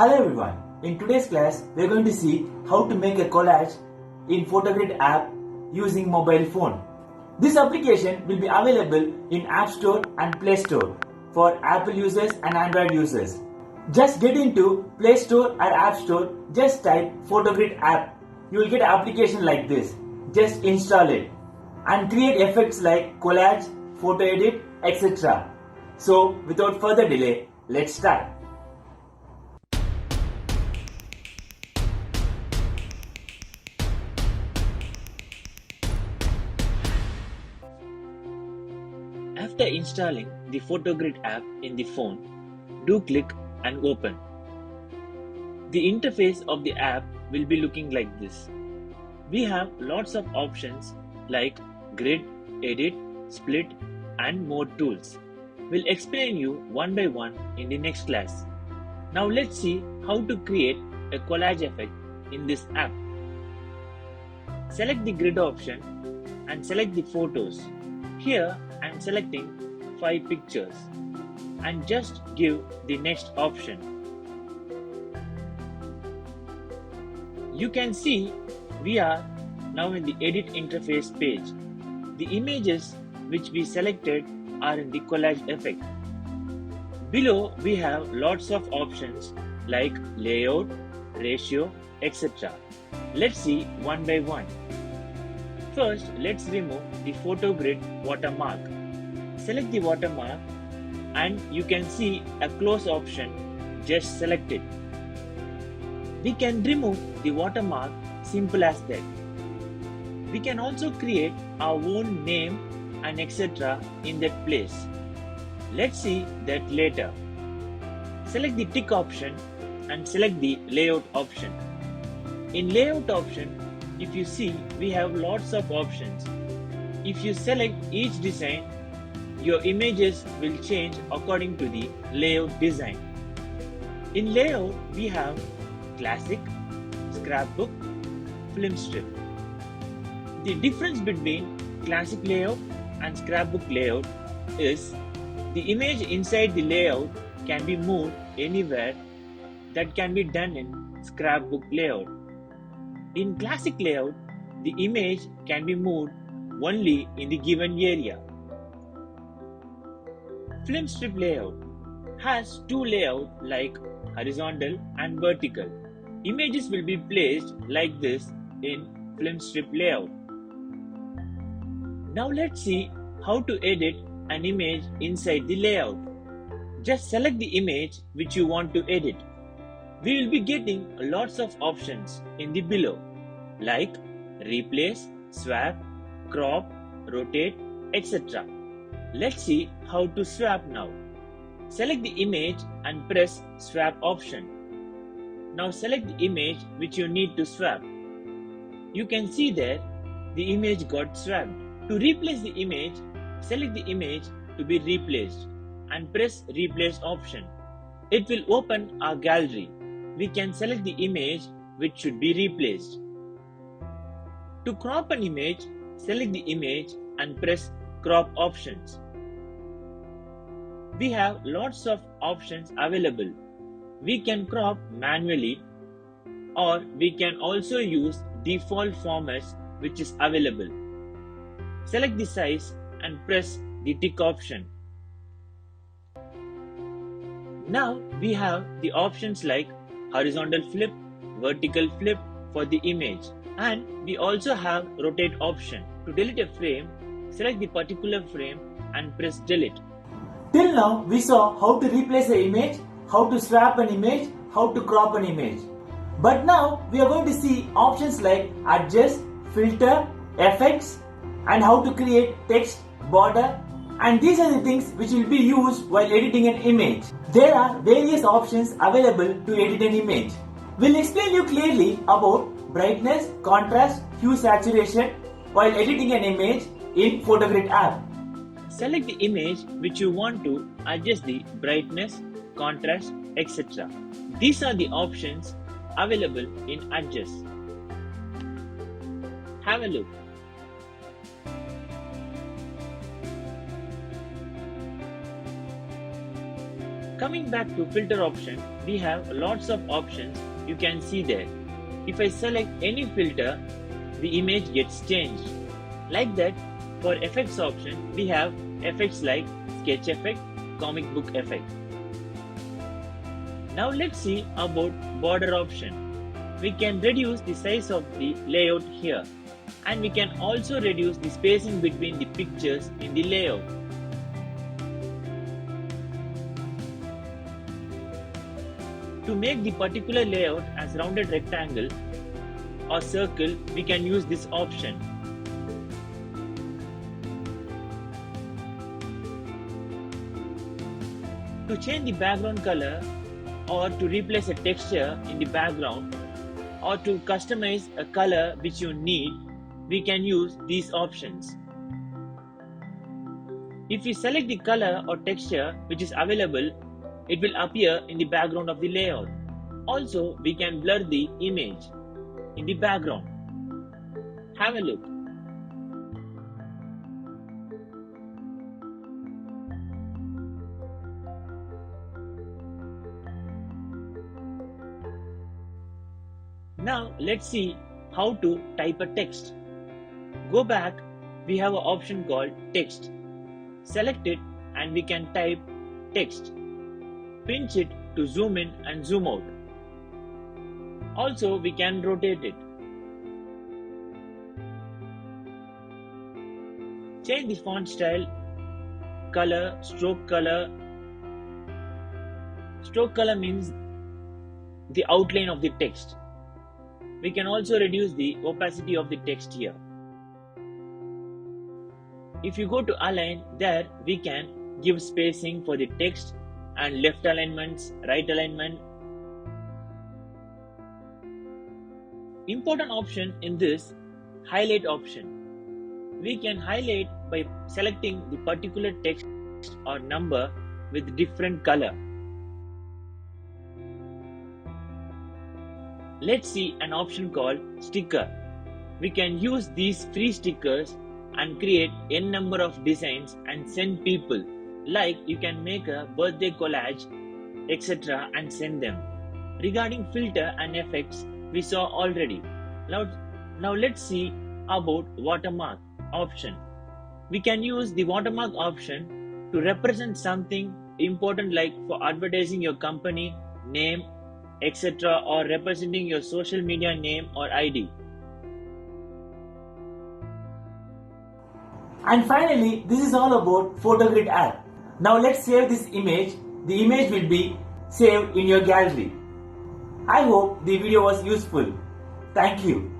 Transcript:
Hello everyone. In today's class, we are going to see how to make a collage in Photogrid app using mobile phone. This application will be available in App Store and Play Store for Apple users and Android users. Just get into Play Store or App Store, just type Photogrid app. You will get an application like this. Just install it and create effects like collage, photo edit, etc. So without further delay, let's start. After installing the Photogrid app in the phone, do click and open. The interface of the app will be looking like this. We have lots of options like grid, edit, split and more tools. We'll explain you one by one in the next class. Now let's see how to create a collage effect in this app. Select the grid option and select the photos. Here I am selecting 5 pictures and just give the next option. You can see we are now in the edit interface page. The images which we selected are in the collage effect. Below we have lots of options like layout, ratio, etc. Let's see one by one. First, let's remove the Photogrid watermark. Select the watermark and you can see a close option. Just select it. We can remove the watermark simple as that. We can also create our own name and etc. in that place. Let's see that later. Select the tick option and select the layout option. In layout option, if you see, we have lots of options. If you select each design, your images will change according to the layout design. In layout, we have classic, scrapbook, film strip. The difference between classic layout and scrapbook layout is the image inside the layout can be moved anywhere. That can be done in scrapbook layout. In classic layout, the image can be moved only in the given area. Film strip layout has two layouts like horizontal and vertical. Images will be placed like this in film strip layout. Now let's see how to edit an image inside the layout. Just select the image which you want to edit. We will be getting lots of options in the below like replace, swap, crop, rotate, etc. Let's see how to swap now. Select the image and press swap option. Now select the image which you need to swap. You can see there the image got swapped. To replace the image, select the image to be replaced and press replace option. It will open our gallery. We can select the image which should be replaced. To crop an image, select the image and press crop options. We have lots of options available. We can crop manually or we can also use default formats which is available. Select the size and press the tick option. Now we have the options like horizontal flip, vertical flip for the image, and we also have rotate option. To delete a frame, select the particular frame and press delete. Till now we saw how to replace an image, how to swap an image, how to crop an image. But now we are going to see options like adjust, filter, effects and how to create text, border, and these are the things which will be used while editing an image. There are various options available to edit an image. We'll explain you clearly about brightness, contrast, hue, saturation while editing an image in Photogrid app. Select the image which you want to adjust the brightness, contrast, etc. These are the options available in adjust. Have a look. Coming back to filter option, we have lots of options you can see there. If I select any filter, the image gets changed. Like that, for effects option, we have effects like sketch effect, comic book effect. Now let's see about border option. We can reduce the size of the layout here, and we can also reduce the spacing between the pictures in the layout. To make the particular layout as rounded rectangle or circle, we can use this option. To change the background color or to replace a texture in the background or to customize a color which you need, we can use these options. If we select the color or texture which is available, it will appear in the background of the layout. Also, we can blur the image in the background. Have a look. Now let's see how to type a text. Go back, we have an option called text. Select it and we can type text. Pinch it to zoom in and zoom out. Also, we can rotate it. Change the font style, color, stroke color. Stroke color means the outline of the text. We can also reduce the opacity of the text here. If you go to align, there we can give spacing for the text and left alignments, right alignment. Important option in this, highlight option. We can highlight by selecting the particular text or number with different color. Let's see an option called sticker. We can use these free stickers and create n number of designs and send people. Like you can make a birthday collage, etc. and send them. Regarding filter and effects, we saw already. Now let's see about watermark option. We can use the watermark option to represent something important like for advertising your company, name, etc. or representing your social media name or ID. And finally, this is all about PhotoGrid app. Now let's save this image. The image will be saved in your gallery. I hope the video was useful. Thank you.